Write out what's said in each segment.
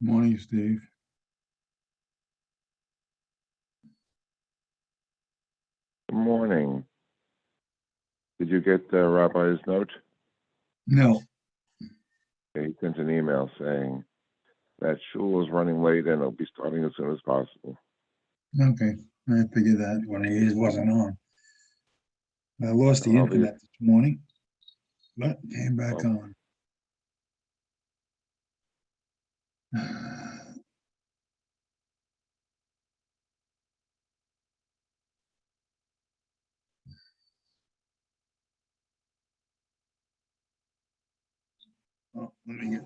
Morning, Steve. Good morning. Did you get Rabbi's note? No, He sent an email saying that shul is running late and it'll be starting as soon as possible. okay. I figured that when he wasn't on. I lost the I'll be, internet this morning, but came back well, on. Oh, let me get.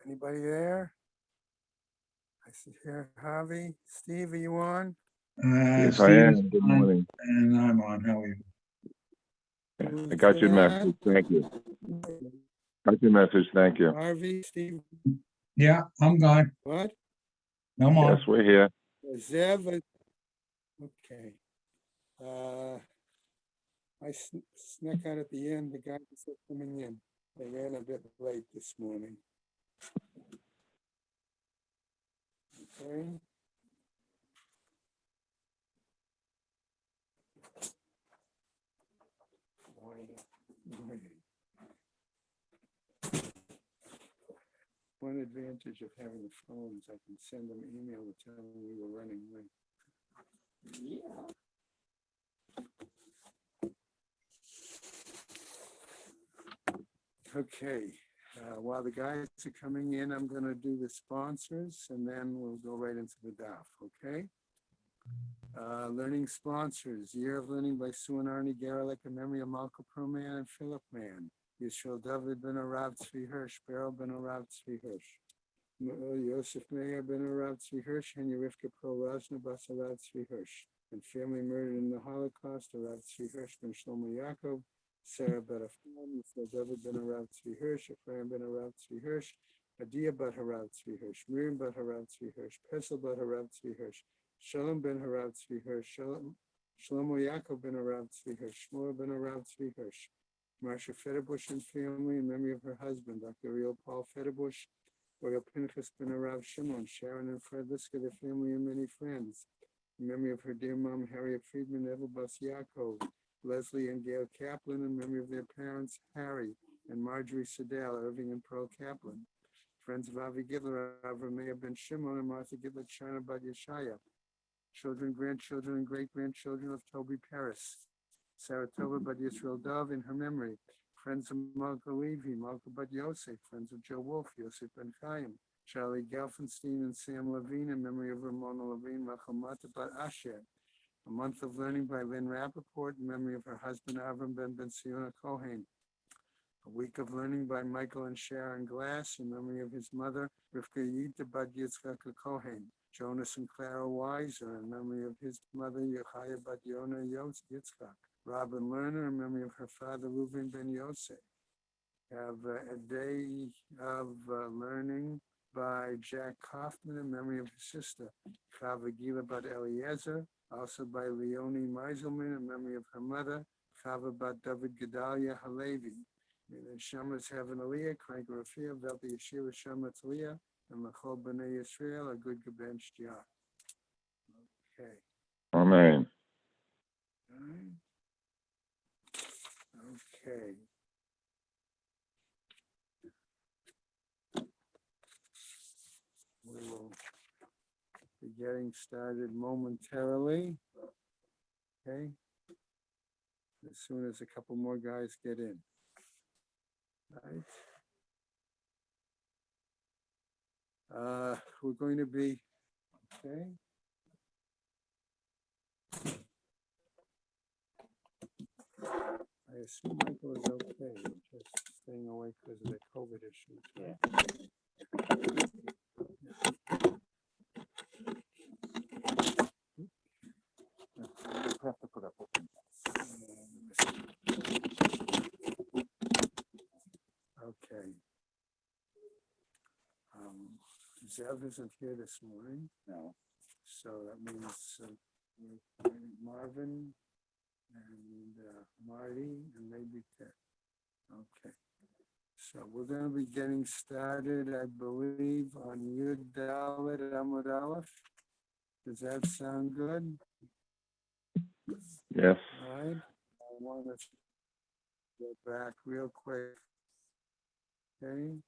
Anybody there? I see here, Javi. Steve, are you on? Yes, I Steve is am. Good on, morning. and I'm on. How are you? I got your message. Thank you. Got your message. Thank you. Harvey, Steve, Yeah, I'm gone. what? I'm Yes, on. we're here. Zev, okay. I snuck out at the end, the guys are coming in. They ran a bit late this morning. Okay. Morning. One advantage of having the phones, I can send them email to tell them we were running late. Yeah. Okay, while the guys are coming in, I'm gonna do the sponsors and then we'll go right into the DAF, okay? Learning sponsors, Year of Learning by Sue and Arnie Garlick in memory of Malcolm Perlman and Philip Mann. Yisrael David ben Arav Tzvi Hirsch, Beryl ben Arav Tzvi Hirsch. Yosef Meir ben Arav Tzvi Hirsch, and Yerivka Pro Rosna Bas Arav Tzvi Hirsch. And family murdered in the Holocaust, Arav Tzvi Hirsch ben Shlomo Yaakov, Sarah bet Afram, Yisrael David ben Arav Tzvi Hirsch, Ephraim ben Arav Tzvi Hirsch, Adia bat Harav Tzvi Hirsch, Miriam bat Harav Tzvi Hirsch, Pesel bat Harav Tzvi Hirsch, Shalom ben Harav Tzvi Hirsch, Shlomo Yaakov ben Harav Tzvi Hirsch, Shmuel ben Harav Tzvi Hirsch, Marsha Federbush and family in memory of her husband, Dr. Ariel Paul Federbush, Royal Pinchas ben Harav Shimon, Sharon and Fred Liska, their family and many friends, in memory of her dear mom, Harriet Friedman, Evel Bas Yaakov, Leslie and Gail Kaplan, in memory of their parents, Harry and Marjorie Sedale, Irving and Pearl Kaplan, friends of Avi Gidler, Avramea ben Shimon and Martha Gidler, China Bad Yeshaya, children, grandchildren, and great-grandchildren of Toby Paris, Saratoga Bad Yisrael Dov in her memory, friends of Malka Levy, Malka Bad Yosef, friends of Joe Wolf, Yosef Ben Chaim, Charlie Gelfenstein and Sam Levine in memory of Ramona Levine, Machamata Bad Asher, A Month of Learning by Lynn Rappaport in memory of her husband Avram Ben Siona Kohen, A Week of Learning by Michael and Sharon Glass in memory of his mother, Rivka Yita Bad Yitzchak Kohen, Jonas and Clara Weiser in memory of his mother, Yechaya Bad Yona Yitzchak, Robin Lerner in memory of her father, Reuven Ben Yosef. Have a day of learning by Jack Kaufman in memory of his sister, Chava Gila Bad Eliezer, also by Leonie Meiselman in memory of her mother, Chava Bad David Gedalia Halevi. May the Shamas have an Aliyah, Crank Rafia, Velti Yeshua Shamat Aliyah, and Lachol B'nai Yisrael, a good Gaben Shtiach. Okay. Amen. All right. Okay. We will be getting started momentarily. Okay. As soon as a couple more guys get in. Right. We're going to be, okay. I assume Michael is okay, just staying away because of the COVID issues. Yeah. Have to put up with okay. Zev isn't here this morning. No. So that means Marvin and Marty and maybe Ted. Okay. So we're going to be getting started, I believe, on Yud Dalet Amud Aleph. Does that sound good? Yes. All right. I want to go back real quick. Okay.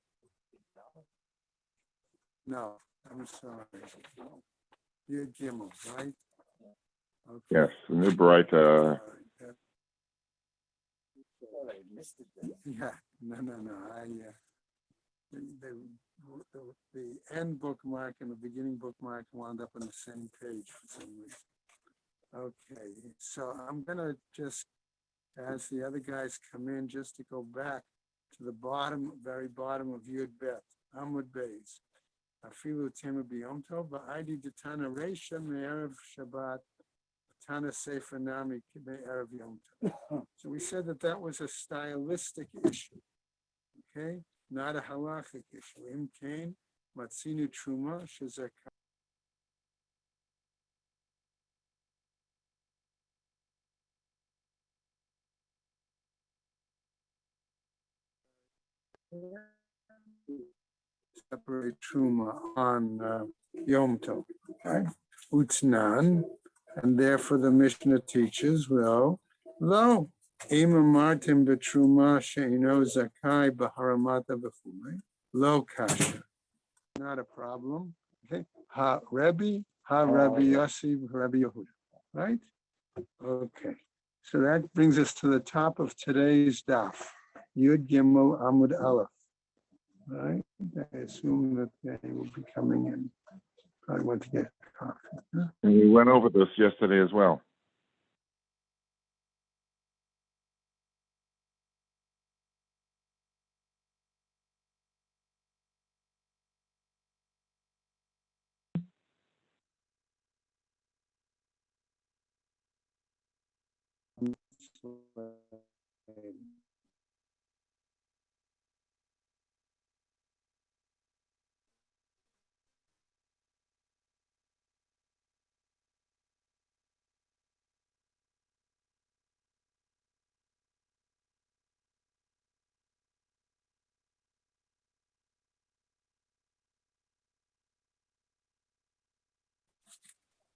No, I'm sorry. Yud Gimel, right? Okay. Yes. The new bright. Yeah, no. The end bookmark and the beginning bookmark wound up on the same page for some reason. Okay, so I'm gonna just as the other guys come in, just to go back to the bottom, very bottom of Yud Bet, Amud Beis. Afilu Tema B'Yom Tov, Ba'adi D'Tana Reisha Me'erev Shabbat, Tana Sefer Nami Me'erev Yom Tov. So we said that that was a stylistic issue, okay? Not a halachic issue. Im Kain, Matzinu Truma, Shezek. Separate truma on Yom Tov, right? Utznan, and therefore the Mishnah teaches, well, lo, ima martim betruma sheino zakai baharamata b'chumei, lo kasha, not a problem. Okay, ha Rabbi Yossi, Rabbi Yehuda, right? Okay, so that brings us to the top of today's daf, Yud Gimel Amud Aleph. Right, I assume that they will be coming in. I want to get coffee. Huh? And we went over this yesterday as well.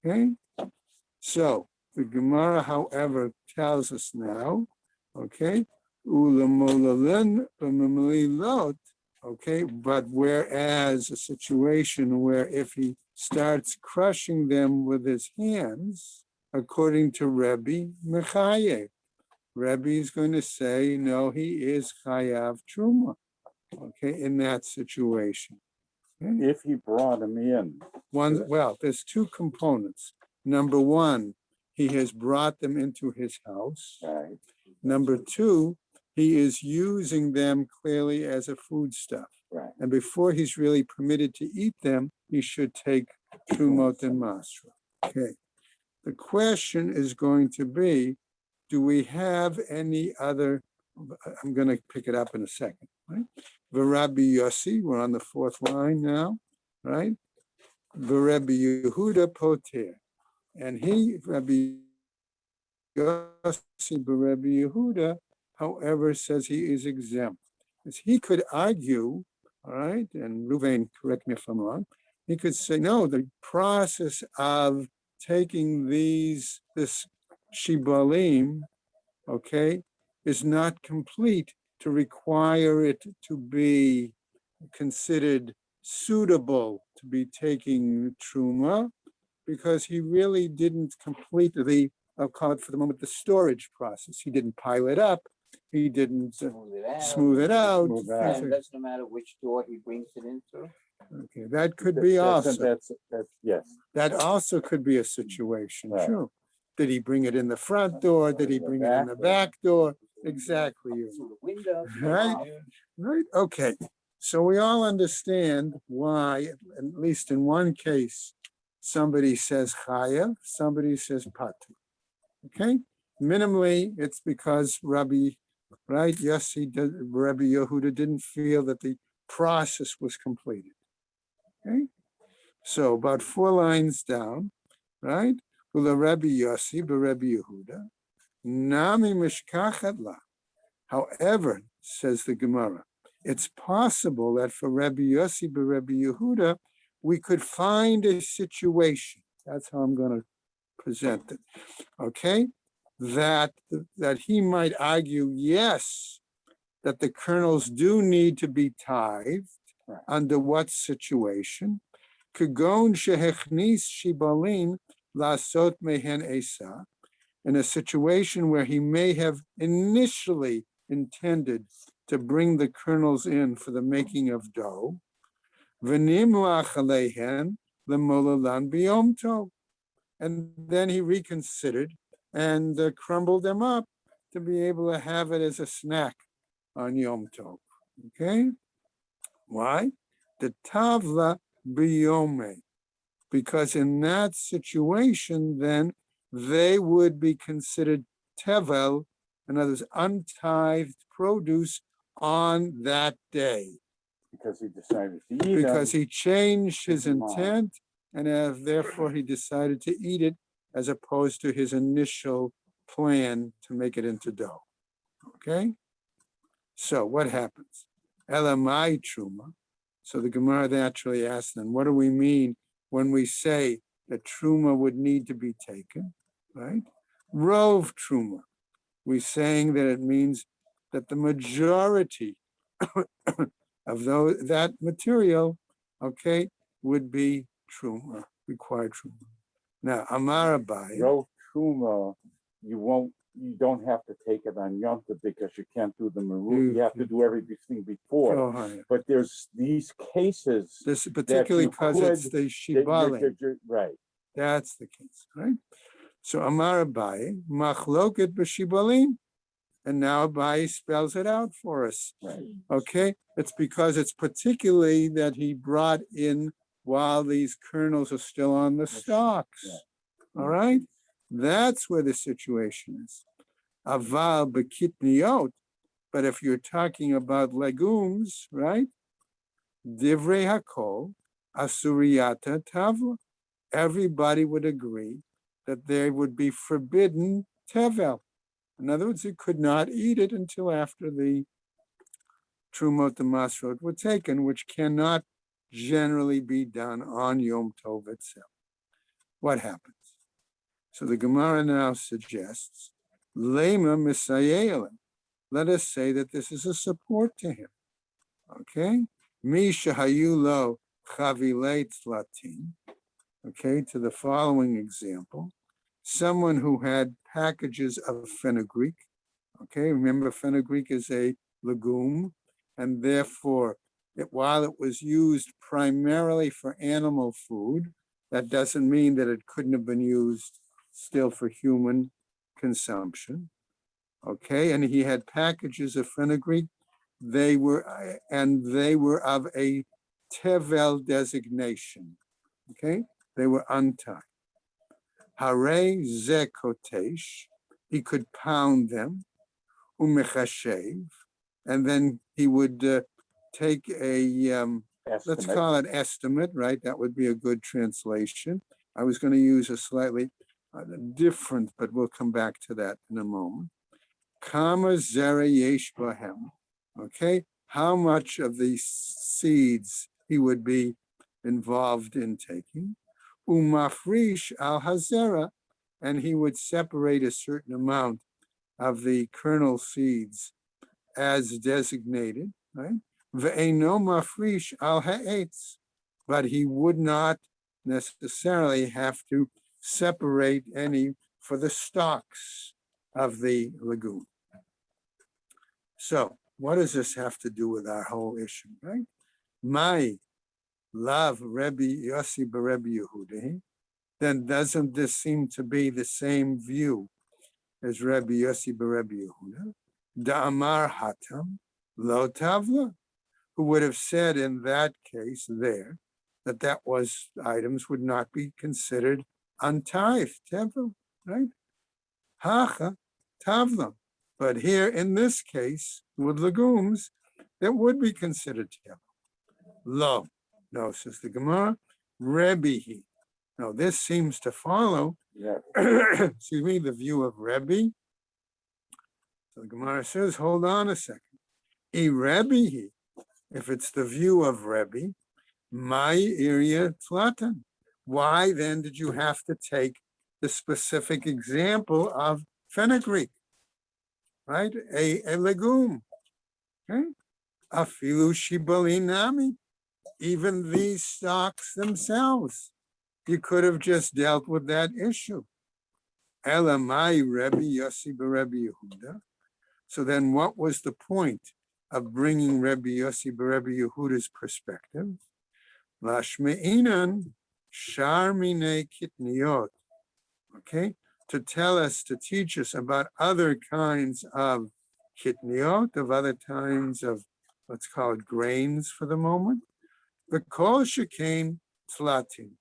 Okay, so the Gemara, however, tells us now, okay, ulamolalen b'memilot, okay, but whereas a situation where if he starts crushing them with his hands, according to Rebbe Mechayev, Rebbe is going to say, no, he is chayav truma, okay, in that situation. Okay? If he brought him in. One, well, there's two components. Number one, he has brought them into his house. Right. Number two, he is using them clearly as a foodstuff. Right. And before he's really permitted to eat them, he should take Trumot and Masra. Okay. The question is going to be, do we have any other, I'm going to pick it up in a second, right? V'Rabbi Yossi, we're on the fourth line now, right? V'Rabbi Yehuda Poter. And he, Rabbi Yossi B'Rabbi Yehuda, however, says he is exempt. As he could argue, all right, and Ruvain, correct me if I'm wrong, he could say, no, the process of taking this shibalim, okay, is not complete to require it to be considered suitable to be taking truma, because he really didn't complete the, I'll call it for the moment, the storage process. He didn't pile it up. He didn't smooth it out. And that's no matter which door he brings it into. Okay, that could be also. That's yes. That also could be a situation, Right. true. Did he bring it in the front door? Did he bring it in the back door? Exactly. Through the window. Right. Right, okay. So we all understand why, at least in one case, somebody says chayav, somebody says patu. Okay? Minimally, it's because Rabbi Yehuda didn't feel that the process was completed. Okay? So about 4 lines down, right? Ula Rabbi Yossi Rabbi Yehuda, Nami Mishkachat La. However, says the Gemara, it's possible that for Rabbi Yossi Rabbi Yehuda, we could find a situation. That's how I'm going to present it. Okay? That he might argue, yes, that the kernels do need to be tithed. Under what situation? Kagon shehechnis shibalin lasot mehen esa. In a situation where he may have initially intended to bring the kernels in for the making of dough. V'nimlach alehen l'molalan b'yom tov. And then he reconsidered and crumbled them up to be able to have it as a snack on Yom Tov. Okay? Why? The Tavla Biyome. Because in that situation, then they would be considered Tevel, in other words, untithed produce on that day. Because he decided to eat Because them. he changed his His mind. intent, and therefore he decided to eat it as opposed to his initial plan to make it into dough. Okay? So what happens? Elamai truma. So the Gemara naturally asks then, what do we mean when we say that truma would need to be taken, right? Rove truma. We're saying that it means that the majority of that material, okay, would be truma, required truma. Now, Amar Abai, Row truma, you don't have to take it on Yom Tov because you can't do the maroon. You have to do everything before. oh, hi. But there's these cases. This is particularly you because it's could- the shibale. Right. That's the case, right? So Amar Abai, machloket b'shibalim. And now Abai spells it out for us. Right. Okay? It's because it's particularly that he brought in while these kernels are still on the stalks. Yeah. All right? That's where the situation is. Aval b'kitniot. But if you're talking about legumes, right? Divrei hakol asuriyata tavla. Everybody would agree that there would be forbidden tevel. In other words, you could not eat it until after the Trumot and Masrot were taken, which cannot generally be done on Yom Tov itself. What happens? So the Gemara now suggests, Lema Misayelim. Let us say that this is a support to him. Okay? Misha Hayulo Chavilei Tlatin. Okay, to the following example. Someone who had packages of fenugreek. Okay, remember fenugreek is a legume, and therefore, while it was used primarily for animal food, that doesn't mean that it couldn't have been used still for human consumption. Okay, and he had packages of fenugreek. They were of a tevel designation. Okay, they were untied. Hare ze kotesh, he could pound them, umechashev, and then he would take a, let's call it estimate, right? That would be a good translation. I was going to use a slightly different, but we'll come back to that in a moment. Kama zera yesh bahem, okay? How much of these seeds he would be involved in taking. Umafrish al hazera, and he would separate a certain amount of the kernel seeds as designated, right? Ve'eno mafrish al ha'etz, but he would not necessarily have to separate any for the stalks of the legume. So, what does this have to do with our whole issue, right? My love Rebbe Yossi Rebbe Yehuda, then doesn't this seem to be the same view as Rebbe Yossi Rebbe Yehuda? Da'amar Hatam Lo Tavla, who would have said in that case there that was items would not be considered untithed, tevel, right? Hacha Tavla. But here in this case, with legumes, it would be considered tevel. Lo. No, says the Gemara, Rebbe. Now, this seems to follow, excuse me, the view of Rebbe. So the Gemara says, hold on a second. Rebbe, if it's the view of Rebbe, my area tlatan. Why then did you have to take the specific example of fenugreek, right? A legume, okay? Afilu shibalinami. Even these stocks themselves, you could have just dealt with that issue. Elamai Rebbe Yossi Rebbe Yehuda. So then what was the point of bringing Rebbe Yossi Rebbe Yehuda's perspective? Lashmeinan Sharmine Kitniot. Okay, to tell us, to teach us about other kinds of kitniot, of other kinds of, let's call it grains for the moment. The kol shekain tlatim,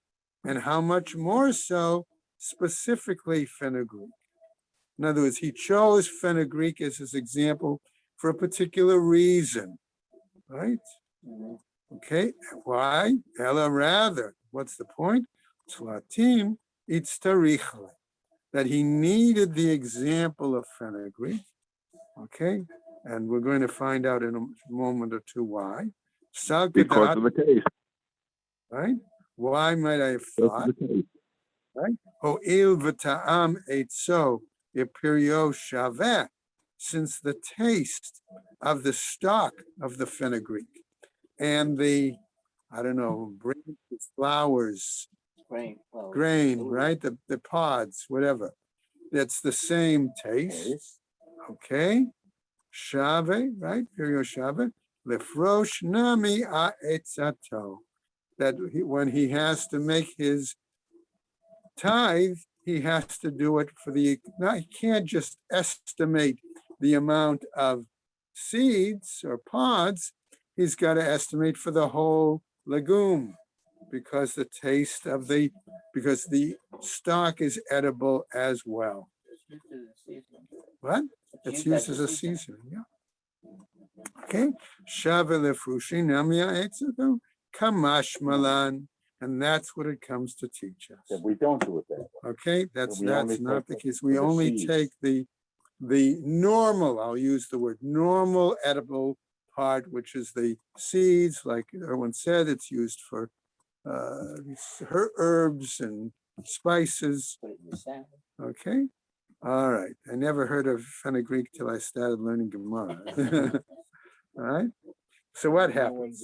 and how much more so specifically fenugreek. In other words, he chose fenugreek as his example for a particular reason, right? Okay, why? Ella rather, what's the point? Tlatim itztarichle, that he needed the example of fenugreek, okay? And we're going to find out in a moment or two why. Because of the taste. Right? Why might I have Because thought? of the taste. Right? Ho'il v'ta'am eitzo ipirio shaveh, since the taste of the stalk of the fenugreek and the, I don't know, flowers, grain, right? The pods, whatever. It's the same taste. Okay. Shave, right? Pirio shave. Lefrosh nami ha'etzato. That when he has to make his tithe, he has to do it for the, now he can't just estimate the amount of seeds or pods. He's got to estimate for the whole legume because the taste of because the stalk is edible as well. What? It's used as a seasoning, yeah. Okay. Shave lefrushi namia etzato kamash malan. And that's what it comes to teach us. That we don't do it that way. Okay, that's we only not take the the- case. We the only seeds. take the normal, I'll use the word normal edible part, which is the seeds, like Erwin said, it's used for herbs and spices. Okay, all right. I never heard of fenugreek till I started learning Gemara. All right. So what happens?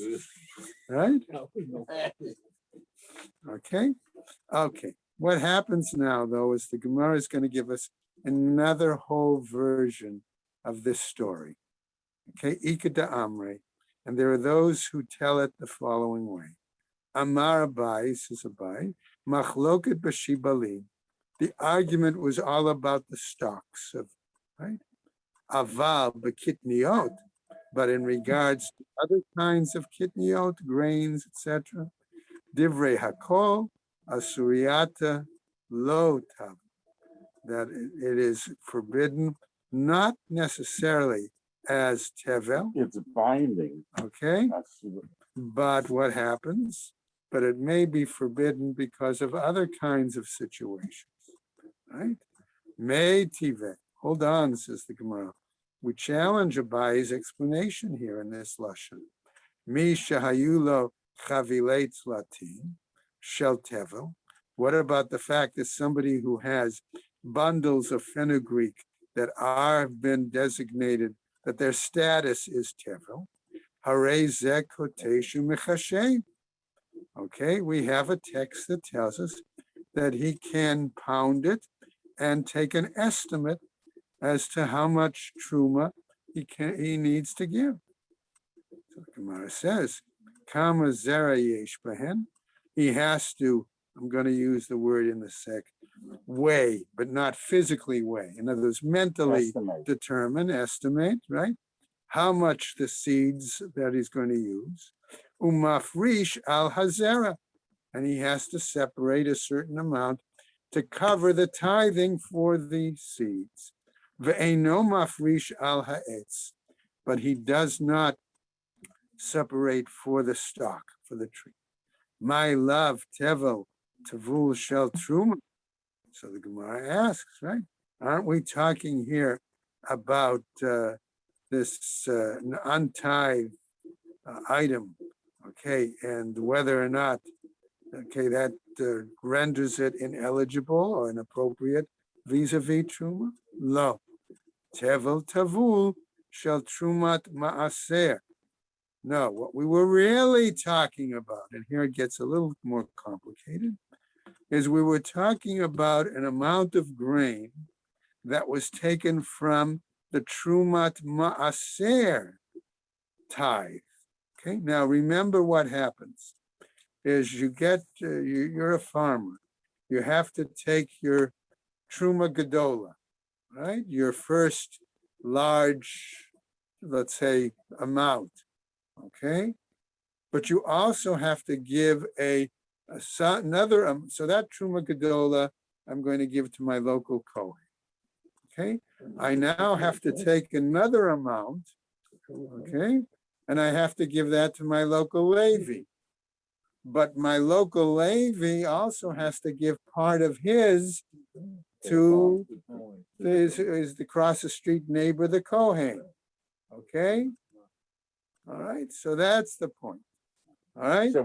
Right? Okay. Okay. What happens now, though, is the Gemara is going to give us another whole version of this story. Okay. Ikeda Amre. And there are those who tell it the following way. Amar Abai, says Abai, Machloket b'shibali. The argument was all about the stalks of, right? Aval b'kitniot. But in regards to other kinds of kitniot, grains, etc., divrei hakol asuriata lo tav, that it is forbidden, not necessarily as tevel, It's binding. okay, That's- but what happens? But it may be forbidden because of other kinds of situations, right? May tive. Hold on, says the Gemara. We challenge Abai's explanation here in this lashon. Mi shahayulo chavilei tzlatim shel tevel. What about the fact that somebody who has bundles of fenugreek that have been designated that their status is tevel? Harei zeh koteshu mechashem. Okay, we have a text that tells us that he can pound it and take an estimate as to how much truma he needs to give. So the Gemara says, "Kama zera yesh behen." He has to. I'm going to use the word in the sec, weigh, but not physically weigh. In other words, mentally Estimate. determine, estimate, right? How much the seeds that he's going to use. Umafrish al hazera, and he has to separate a certain amount to cover the tithing for the seeds. Ve'eno mafrish al ha'etz, but he does not separate for the stock, for the tree. My love, tevel, tavul shel truma. So the Gemara asks, right? Aren't we talking here about this untithed item, okay, and whether or not, okay, that renders it ineligible or inappropriate vis-a-vis truma? Lo. Tevel tavul shel trumat ma'aser. No, what we were really talking about, and here it gets a little more complicated, is we were talking about an amount of grain that was taken from the trumat ma'aser tithe. Okay, now remember what happens is you get, you're a farmer. You have to take your Truma Gedola, right? Your first large, let's say, amount, okay? But you also have to give another, so that Truma Gedola, I'm going to give to my local Kohen, okay? I now have to take another amount, okay? And I have to give that to my local Levi. But my local Levi also has to give part of his to is the cross the street neighbor, the Kohen. Okay? All right, so that's the point. All right? So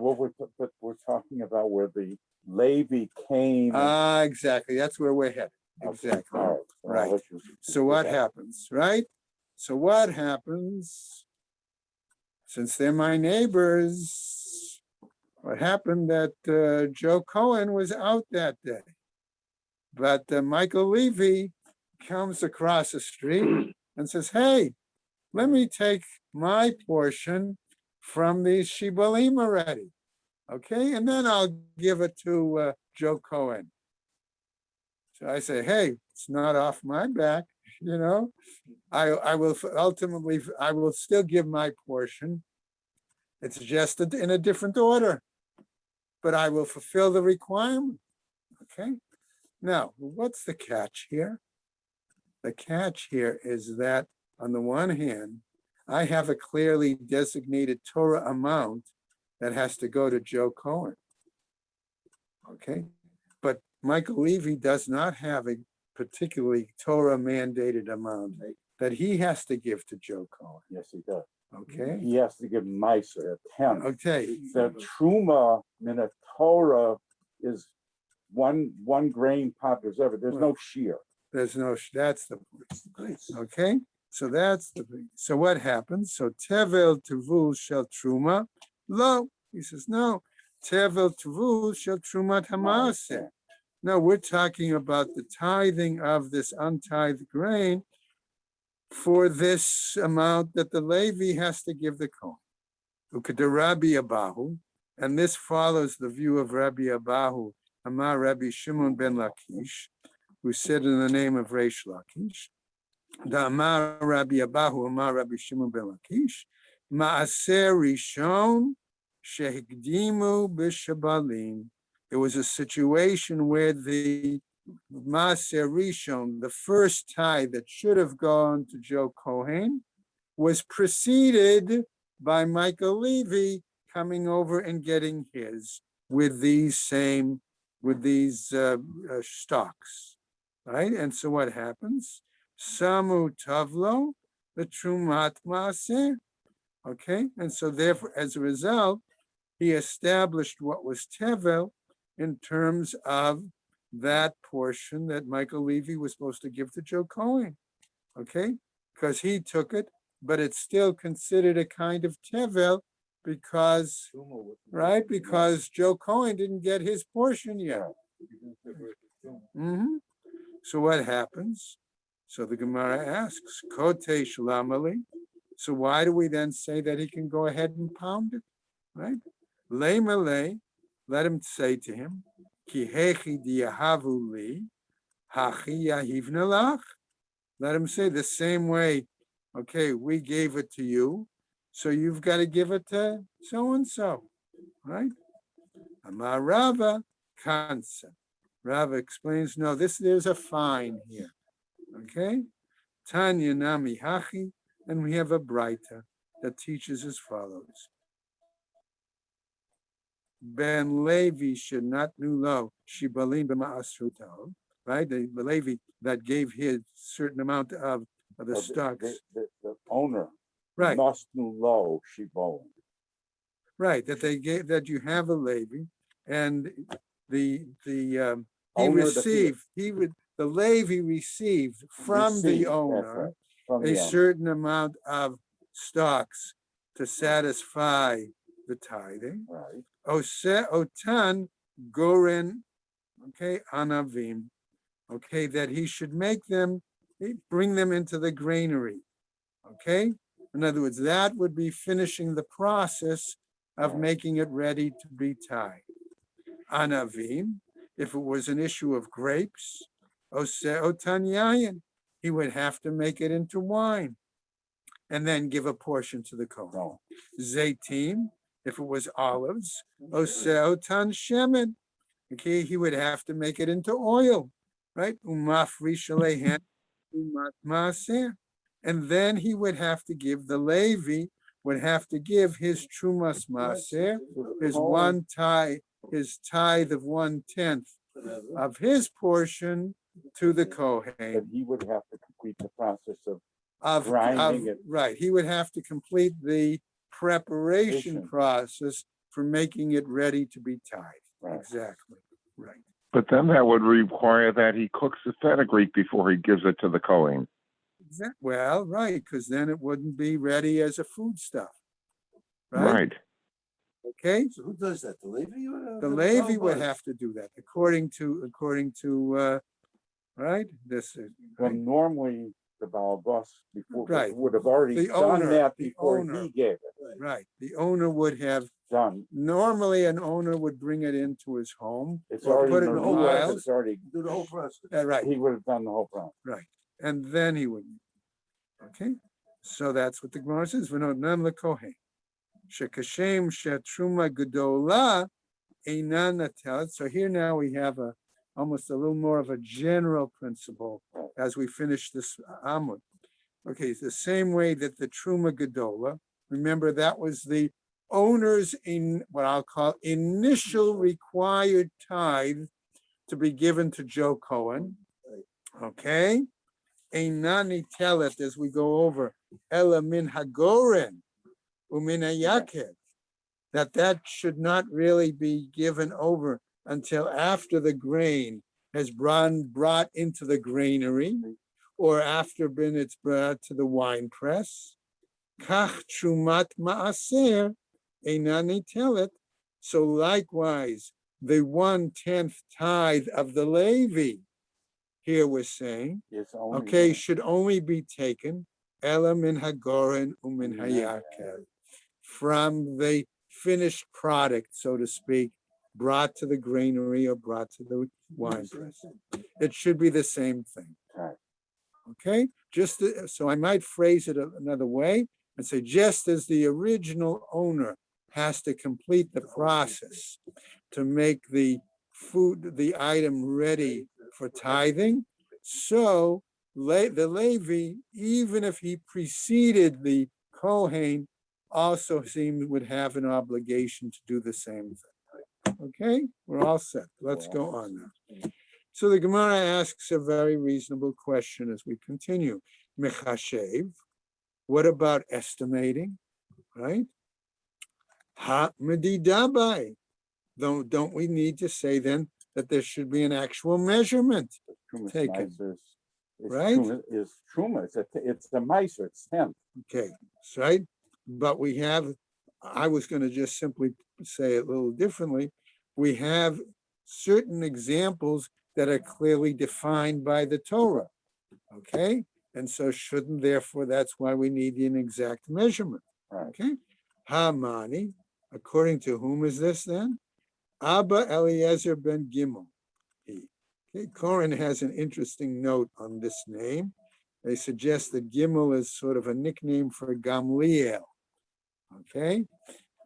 but we're talking about where the Levi came. Exactly. That's where we're headed. Exactly. All right. Right. So what happens, right? So what happens, since they're my neighbors, what happened that Joe Cohen was out that day. But Michael Levy comes across the street and says, hey, let me take my portion from these Shibalim already. Okay, and then I'll give it to Joe Cohen. So I say, hey, it's not off my back, you know. I will ultimately, I will still give my portion. It's just in a different order, but I will fulfill the requirement. Okay. Now, what's the catch here? The catch here is that on the one hand, I have a clearly designated Torah amount that has to go to Joe Cohen. Okay. But Michael Levy does not have a particularly Torah mandated amount that he has to give to Joe Cohen. Yes, he does. Okay. He has to give Meiser a 10th. Okay. The Truma Torah is one grain pot reserve. There's no shear. There's no, that's the point. Okay. So that's the thing. So what happens? So Tevel Tuvul Shel Truma. Lo. He says, no. Tevel Tuvul Shel Trumat Hamaseh. No, we're talking about the tithing of this untithed grain for this amount that the Levi has to give the Kohen. Ukeda Rabbi Abahu, and this follows the view of Rabbi Abahu, Amar Rabbi Shimon ben Lakish, who said in the name of Reish Lakish, the Amar Rabbi Abahu, Amar Rabbi Shimon ben Lakish, Maaser Rishon Shehikdimu b'Shabalim. There was a situation where the Maaser Rishon, the first tithe that should have gone to Joe Cohen, was preceded by Michael Levy coming over and getting his with these stocks, right? And so what happens? Samu Tavlo, the Trumat Maaser. Okay, and so therefore, as a result, he established what was Tevel in terms of that portion that Michael Levy was supposed to give to Joe Cohen. Okay, because he took it, but it's still considered a kind of Tevel because, right? Because Joe Cohen didn't get his portion yet. Mm-hmm. So what happens? So the Gemara asks, Kote Shlamali. So why do we then say that he can go ahead and pound it, right? Lei malei, let him say to him, Ki hechi diyahavu li, hachi yahivna lach. Let him say the same way, okay, we gave it to you, so you've got to give it to so-and-so, right? Amar Rava Kansa. Rava explains, no, there's a fine here, okay? Tanya nami hachi, and we have a braita that teaches as follows. Ben Levi should not nulo shibalin b'ma'asrutav, right? The Levi that gave his certain amount of the stocks. The owner, Right. Must nulo shibon. Right, that they gave, that you have a Levi, and the Levi received from the owner a certain amount of stocks to satisfy the tithing. Right. Otan goren, okay, anavim, okay, that he should make them, bring them into the granary, okay? In other words, that would be finishing the process of making it ready to be tied. Anavim, if it was an issue of grapes, Otanyayin, he would have to make it into wine and then give a portion to the Kohen. No. Zaitim, if it was olives, otan shemen, okay, he would have to make it into oil, right? Umafri shalehen umat maaser. And then he would have to give, the Levi would have to give his trumas maaser, his his tithe of 1/10 of his portion to the But Kohen. he would have to complete the process of Of grinding it. right, he would have to complete the preparation Preparation. process for making it ready to be tied. Right. Exactly, right. But then that would require that he cooks the fenugreek before he gives it to the Kohen. Well, right, because then it wouldn't be ready as a foodstuff. Right? Right. Okay, So who does that? The Levy? the Levi would have to do that according to right, this is, Well, right? normally the Baal Bus before Right. would have already The done owner, that the before owner. he gave it. Right, the owner would have, Done. normally an owner would bring it into his home. It's or already put it in in the whole process. piles. It's already. Do the whole process. Right, He would have done the whole process. right, and then he would, okay, so that's what the Gemara says, v'notnem lekohen, shekashem shetruma gedola einan natelet. So here now we have almost a little more of a general principle as we finish this Amud. Okay, it's the same way that the Truma Gedola, remember that was the owner's in what I'll call initial required tithe to be given to Joe Cohen. Okay, Einani telet, as we go over, Ela min hagoren umin hayakev, that should not really be given over until after the grain has brought into the granary, or after it's brought to the wine press. Kach trumat maaser einani telet. So likewise, the 1/10 tithe of the Levi, here we're saying, It's only okay, should only be taken ela min hagoren umin hayakev, from the finished product, so to speak, brought to the granary or brought to the wine press. It should be the same thing. Right. Okay, so I might phrase it another way and say, just as the original owner has to complete the process to make the item ready for tithing, so the Levi, even if he preceded the Kohen, also would have an obligation to do the same thing. Okay, we're all set. Let's go on now. So the Gemara asks a very reasonable question as we continue. Mechashev, what about estimating, right? Ha medidabai. Don't we need to say then that there should be an actual measurement Trumas taken, Meiser right? Is Truma. It's the Meiser. It's 10. Okay, so right, but we have, I was going to just simply say it a little differently. We have certain examples that are clearly defined by the Torah, okay? And so shouldn't, therefore, that's why we need an exact measurement, Right. okay? Hamani, according to whom is this then? Abba Eliezer ben Gimel. Okay, Koren has an interesting note on this name. They suggest that Gimel is sort of a nickname for Gamliel, okay?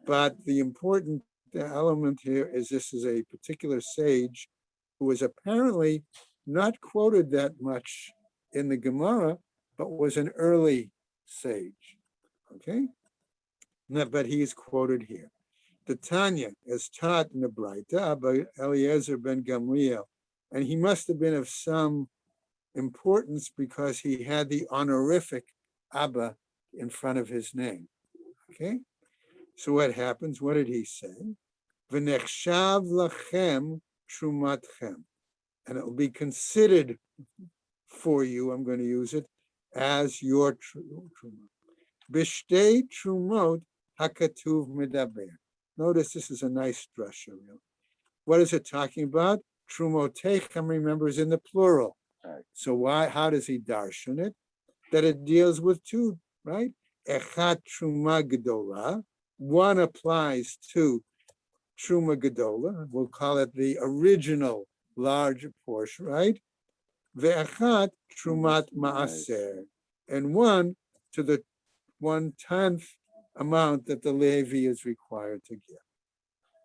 But the important element here is this is a particular sage who was apparently not quoted that much in the Gemara, but was an early sage, okay? But he is quoted here. The Tanya is taught in the Braita by Eliezer ben Gamliel, and he must have been of some importance because he had the honorific Abba in front of his name, okay? So what happens? What did he say? V'nechshav lachem trumatchem, and it will be considered for you, I'm going to use it, as your truma. B'shtei trumot hakatuv medaber. Notice this is a nice drasha. What is it talking about? Trumotechem, remember, is in the plural. Right. So how does he darshan it? That it deals with two, right? Echat truma gedola. One applies to Truma Gedola, we'll call it the original larger portion, right? ve'achat trumat maaser, and one to the 1/10 amount that the Levi is required to give.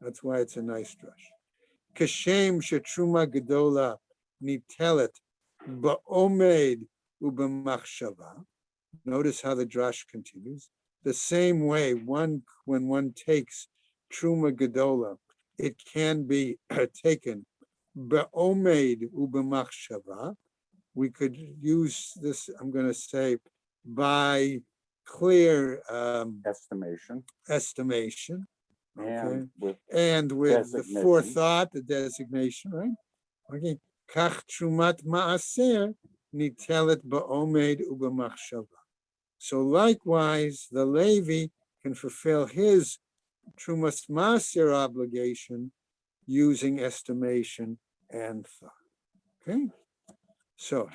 That's why it's a nice drush. Kashem shetruma gedola nitelet ba'omed ubemachshava. Notice how the drush continues. The same way, when one takes truma gedola, it can be taken ba'omed ubemachshava. We could use this, I'm going to say, by clear estimation, okay, and with the forethought, the designation, right? Okay, kach trumat maaser nitelet ba'omed ubemachshava. So likewise, the Levi can fulfill his trumas maaser obligation using estimation and thought. Okay, so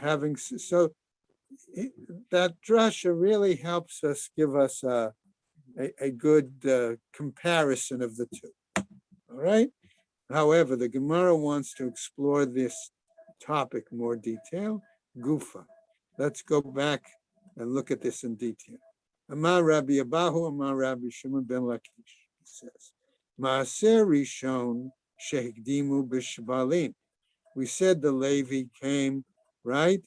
that drasha really helps us, give us a good comparison of the two. All right. However, the Gemara wants to explore this topic more detail. Gufa. Let's go back and look at this in detail. Amar Rabbi Abahu, Amar Rabbi Shimon ben Lakish. He says, Maaser Rishon Shehikdimu b'Shbalin. We said the Levi came, right,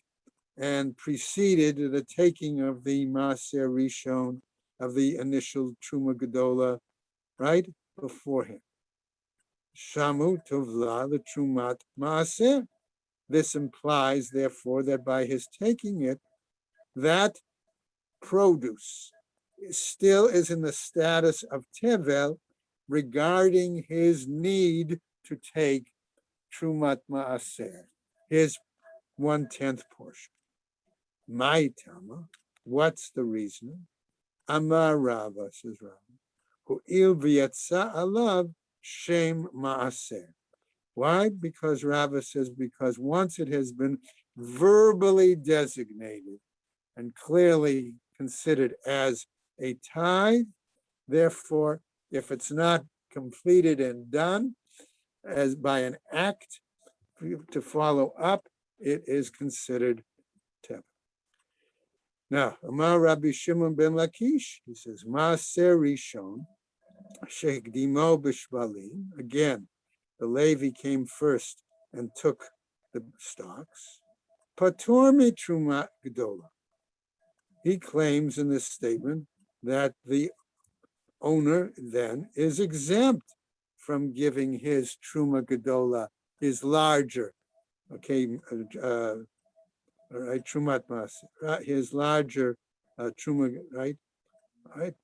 and preceded the taking of the Maaser Rishon, of the initial Truma Gedola, right, before him. Shamu Tovla, the Trumat Maaser. This implies, therefore, that by his taking it, that produce still is in the status of Tevel regarding his need to take Trumat Maaser, his 1/10 portion. My Tama, what's the reason? Amar Rava, says Rava, who il v'yatsa alav shem maaser. Why? Because Rava says, because once it has been verbally designated and clearly considered as a tithe, therefore, if it's not completed and done as by an act to follow up, it is considered teva. Now, Amar Rabbi Shimon ben Lakish, he says, Maaser Rishon, Shehikdimo b'Shbalim. Again, the Levi came first and took the stocks. Patur miTruma Gedola. He claims in this statement that the owner then is exempt from giving his Truma Gedola, his larger, okay, right, Trumat Mas, his larger Truma, right? Right.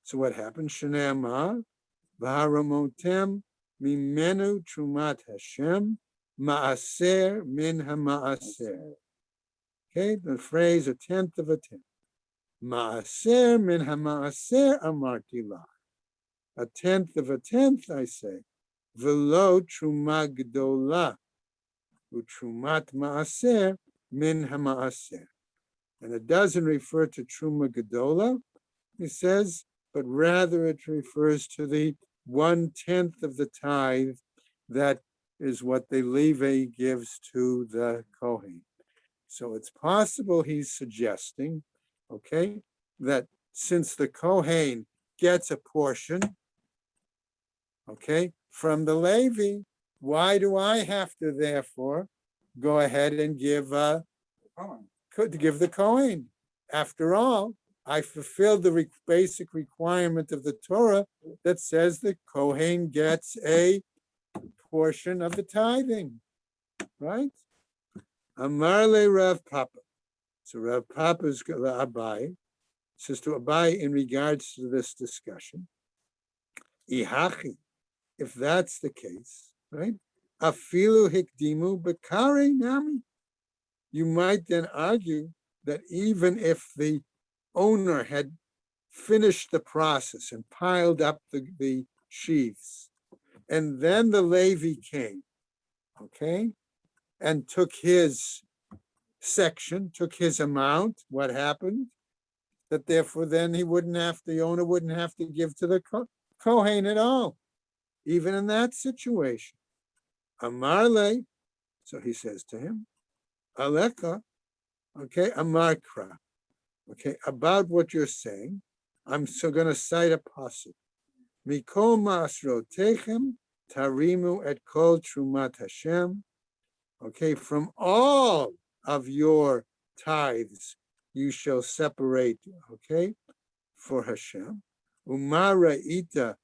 So what happened? Shenema, V'haramotem mimenu Trumat Hashem, Maaser min hamaaser. Okay, the phrase 1/10 of a 10. Maaser min hamaaser amarti la. 1/10 of a 10th, I say. V'lo Truma Gdola, u'Trumat Maaser min hamaaser. And it doesn't refer to Truma Gedola, he says, but rather it refers to the 1/10 of the tithe that is what the Levi gives to the Kohen. So it's possible he's suggesting, okay, that since the Kohen gets a portion, okay, from the Levi, why do I have to therefore go ahead and give the Kohen? After all, I fulfilled the basic requirement of the Torah that says the Kohen gets a portion of the tithing, right? Amarle Rav Papa. So Rav Papa's Abai says to Abai in regards to this discussion, Ihachi, if that's the case, right? Afilu hikdimu bekare nami. You might then argue that even if the owner had finished the process and piled up the sheaves, and then the Levi came, okay, and took his section, took his amount, what happened? That therefore then the owner wouldn't have to give to the Kohen at all, even in that situation. Amarle, so he says to him, aleka, okay, amarkra, okay, about what you're saying. I'm so going to cite a pasuk. Mikol masrotechem tarimu et kol trumat Hashem. Okay, from all of your tithes you shall separate, okay, for Hashem. Umara ita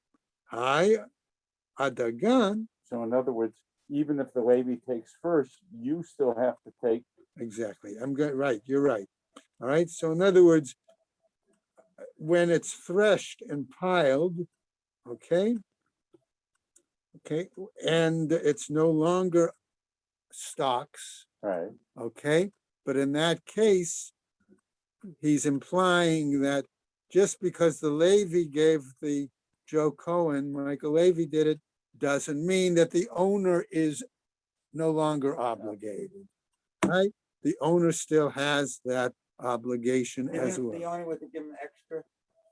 hai adagan. So in other words, even if the Levi takes first, you still have to take. Exactly. I'm good. Right. You're right. All right. So in other words, when it's threshed and piled, okay, and it's no longer stalks, Right. okay, but in that case, he's implying that just because the Levi gave the Joe Cohen, Michael Levy did it, doesn't mean that the owner is no longer obligated, right? The owner still has that obligation Even as if well. the owner were to give him extra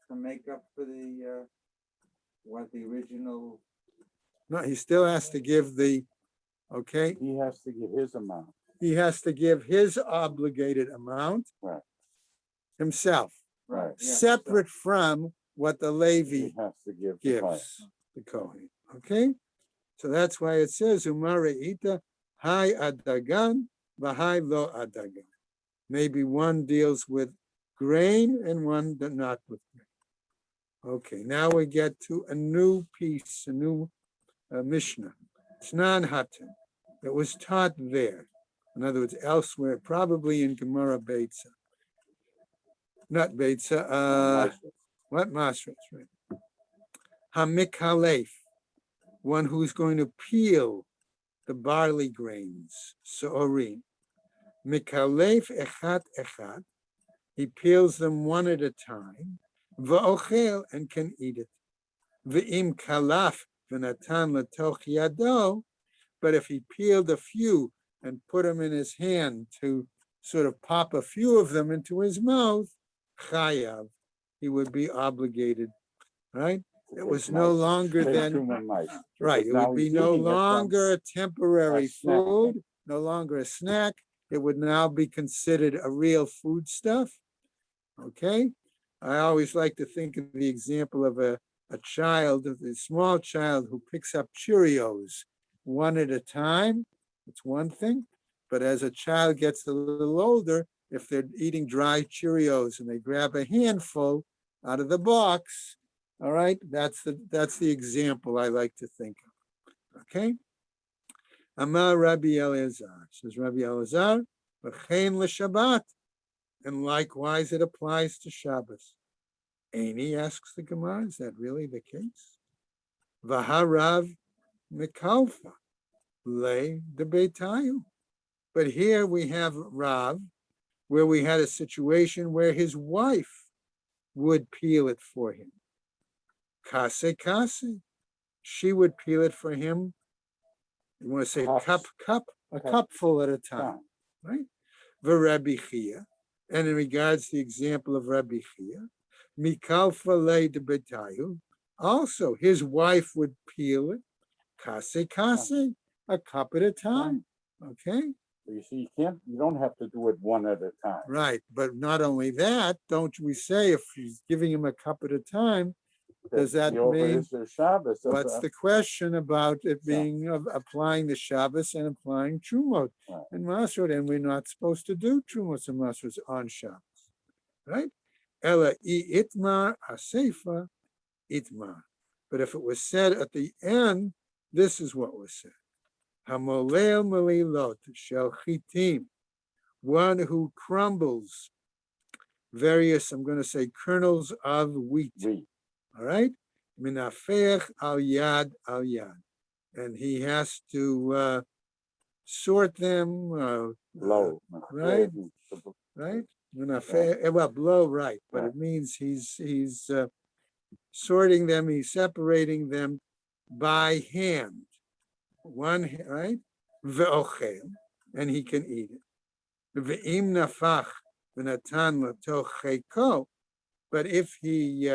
to make up for the, what the original, No, he still has to give the, okay, He has to give his amount. he has to give his obligated amount Right. himself, right, yeah. separate from what the Levi He has to give the client. gives the Kohen. Okay? So that's why it says, Umare ita hai adagan v'hai lo adagan. Maybe one deals with grain and one not with grain. Okay, now we get to a new piece, a new Mishnah. Snan Hatan. It was taught there. In other words, elsewhere, probably in Gemara Beitza. Not Beitza, what Masras, right? Hamikalef, one who's going to peel the barley grains, So'orim. Mikalef echat echat, he peels them one at a time, va'ochel, and can eat it. Ve'im kalaf v'natan latoch yado, but if he peeled a few and put them in his hand to sort of pop a few of them into his mouth, chayav, he would be obligated, right? It was no longer then, right, it would be no longer a temporary food, no longer a snack. It would now be considered a real foodstuff, okay? I always like to think of the example of a child, a small child who picks up Cheerios one at a time. It's one thing, but as a child gets a little older, if they're eating dry Cheerios and they grab a handful out of the box, all right, that's the example I like to think of. Okay. Amar Rabbi Elazar, says Rabbi Elazar, v'chein l'Shabbat, and likewise it applies to Shabbos. Aini, asks the Gemara, is that really the case? V'harav mikalfa le de beitayu. But here we have Rav, where we had a situation where his wife would peel it for him. Kase kase, she would peel it for him. You want to say cup, a cupful at a time, right? V'Rabbi Chia, and in regards to the example of Rabbi Chia, mikalfa le de betayu, also his wife would peel it, kase kase, a cup at a time, okay? You see, you don't have to do it one at a time. Right, but not only that, don't we say if she's giving him a cup at a time, does that mean, what's the question about it being applying the Shabbos and applying Trumot and Masrot, and we're not supposed to do Trumot and Masrot on Shabbos, right? Ella I itmar aseifa itmar. But if it was said at the end, this is what was said. Hamolel melilot shel chitim, one who crumbles various, I'm going to say, kernels of wheat. All right, minafech al yad, and he has to sort them. Right. Minafech, well, blow, right, but it means he's sorting them. He's separating them by hand. One, right, ve'ochel, and he can eat it. Ve'im nafach v'natan latoch cheko, but if he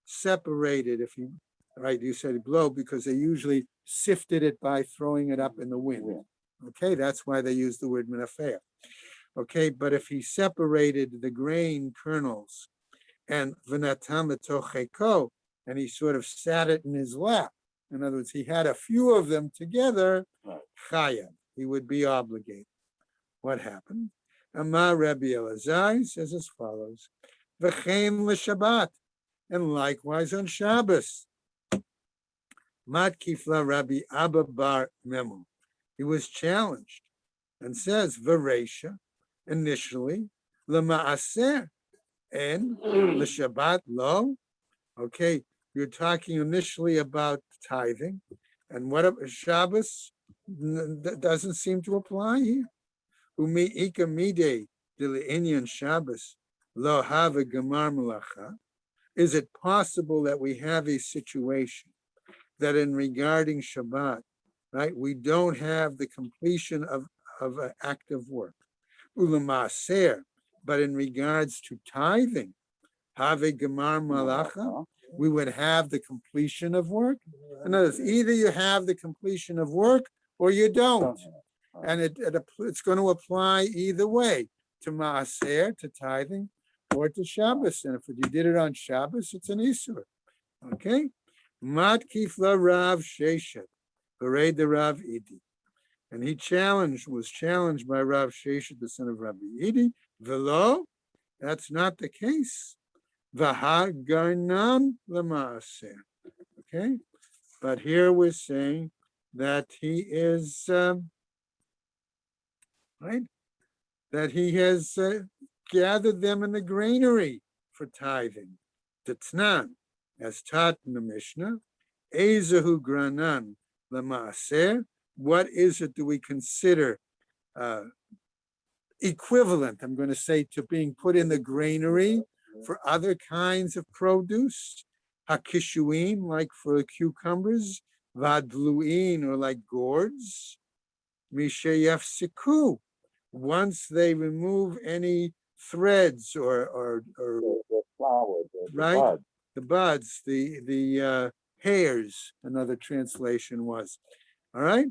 separated, if he, right, you said blow because they usually sifted it by throwing it up in the wind. Okay, that's why they use the word minafeh. Okay, but if he separated the grain kernels and v'natam etocheko, and he sort of sat it in his lap. In other words, he had a few of them together, Right. chayav, he would be obligated. What happened? Amar Rabbi Elazar says as follows: V'chein l'Shabbat, and likewise on Shabbos. Mat kifla Rabbi Abba bar Memu. He was challenged and says Varesha initially Lemaaser and l'Shabbat lo. Okay, you're talking initially about tithing, and what Shabbos doesn't seem to apply here. Umi ika mide de Shabbos lo have a gemar malacha. Is it possible that we have a situation that in regarding Shabbat, right, we don't have the completion of an act of work, ulamaser, but in regards to tithing, have a gemar malacha, we would have the completion of work. In other words, either you have the completion of work or you don't, and it's going to apply either way, to maaser, to tithing, or to Shabbos. And if you did it on Shabbos, it's an isur. Okay. Mat kifla Rav Sheshet, Bered the Rav Idi. And he was challenged by Rav Sheshet, the son of Rabbi Idi. Velo, that's not the case. V'ha garnan l'maaser. Okay, but here we're saying that he is right, that he has gathered them in the granary for tithing. T'tznan, as taught in the Mishnah, Ezehu granan l'maaser. What is it that we consider equivalent, I'm going to say, to being put in the granary for other kinds of produce? Hakishuim, like for cucumbers, vadluin, or like gourds. Mishayef siku, once they remove any threads or The flower, right, bud. the buds, the hairs, another translation was. All right,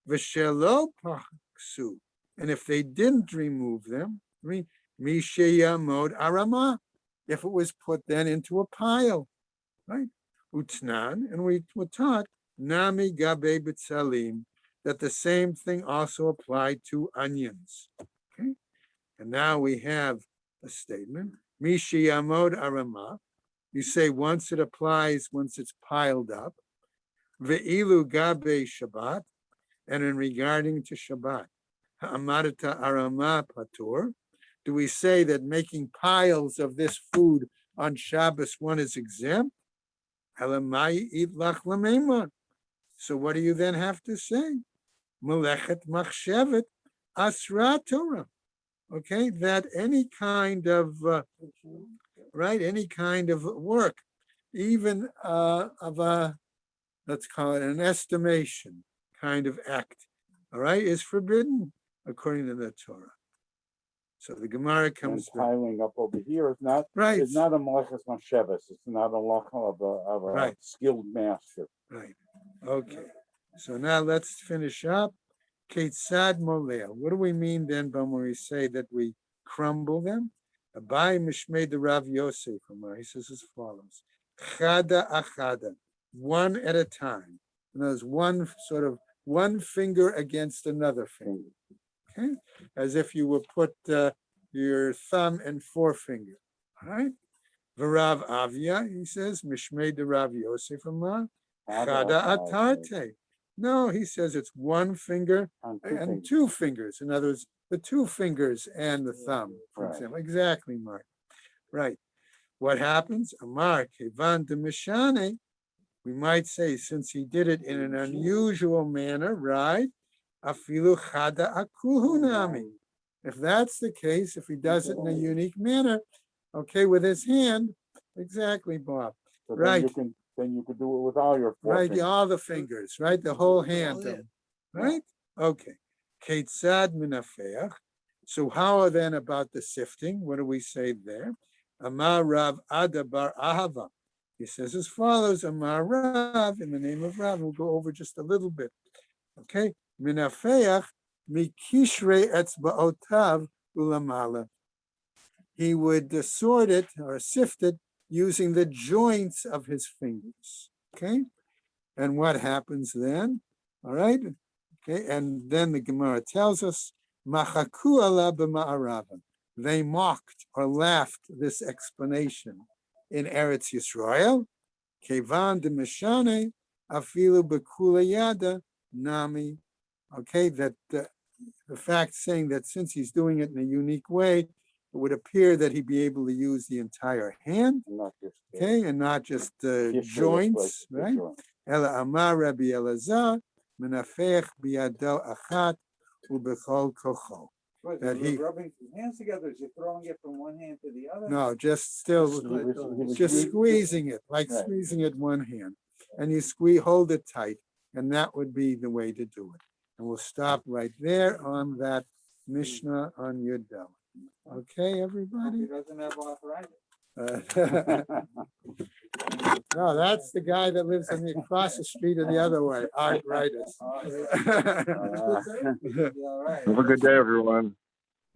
v'shelo paksu, and if they didn't remove them, mishayamod arama, if it was put then into a pile, right? Utnan, and we were taught nami gabe b'tzalim, that the same thing also applied to onions. Okay, and now we have a statement: mishayamod arama. You say once it applies, once it's piled up. Ve'ilu gabe Shabbat, and in regarding to Shabbat, ha'amarta arama patur, do we say that making piles of this food on Shabbos one is exempt? Elamai itlach lamema. So what do you then have to say? Melechet machshevet asra Torah. Okay, that any kind of right, any kind of work, even of a, let's call it an estimation kind of act, all right, is forbidden according to the Torah. So the Gemara And comes back. piling up over here is not, Right, it's not a malachas machshavas. It's not a lacha of a Right. skilled master. right. Okay. So now let's finish up. Ketzad molel. What do we mean then when we say that we crumble them? Abai mishmei the Rav Yosef Amar. He says as follows: Chada achada, one at a time. And there's one sort of one finger against another finger. Okay, as if you would put your thumb and forefinger. All right. V'Rav Avia, he says, mishmei the Rav Yosef Amar. Chada atarte. No, he says it's one finger and two fingers. In other words, the two fingers and the thumb, for Right. example. Exactly, Mark. Right. What happens? Amar kevan de mishane. We might say, since he did it in an unusual manner, right? Afilu chada akuhu nami. If that's the case, if he does it in a unique manner, okay, with his hand, exactly, Bob. So Right. Then you could do it with all your four Right, fingers. all the fingers, right? The whole hand, right? Okay. Ketzad minafeach. So how then about the sifting? What do we say there? Amar Rav Ada bar Ahava. He says as follows: Amar Rav, in the name of Rav. We'll go over just a little bit. Okay. Minafeach mikishre etzbaotav ulamala. He would sort it or sift it using the joints of his fingers. Okay, and what happens then? All right. Okay, and then the Gemara tells us, "Machaku ala b'ma'arav." They mocked or laughed this explanation in Eretz Yisrael. Kevan de Meshane afilu b'kula yada nami. Okay, that the fact saying that since he's doing it in a unique way, it would appear that he'd be able to use the entire hand, Not just. okay, and not just the history of joints, places, the right? joint. Ela amar Rabbi Elazar, menafech biyado achat ubechol kocho. What, That is he he- rubbing his hands together? Is he throwing it from one hand to the other? No, just still, He was just using- squeezing it, like Right. squeezing it one hand. And you hold it tight, and that would be the way to do it. And we'll stop right there on that Mishnah on Yudel. Okay, He everybody? doesn't have arthritis. No, that's the guy that lives across the street or the other way, arthritis. Yeah, all right. Have a good day, everyone.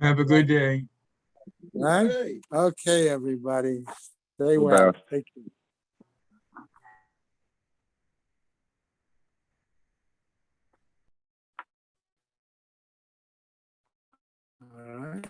Have a good day. Right? Okay, everybody. Stay The well. best. Take care. All right.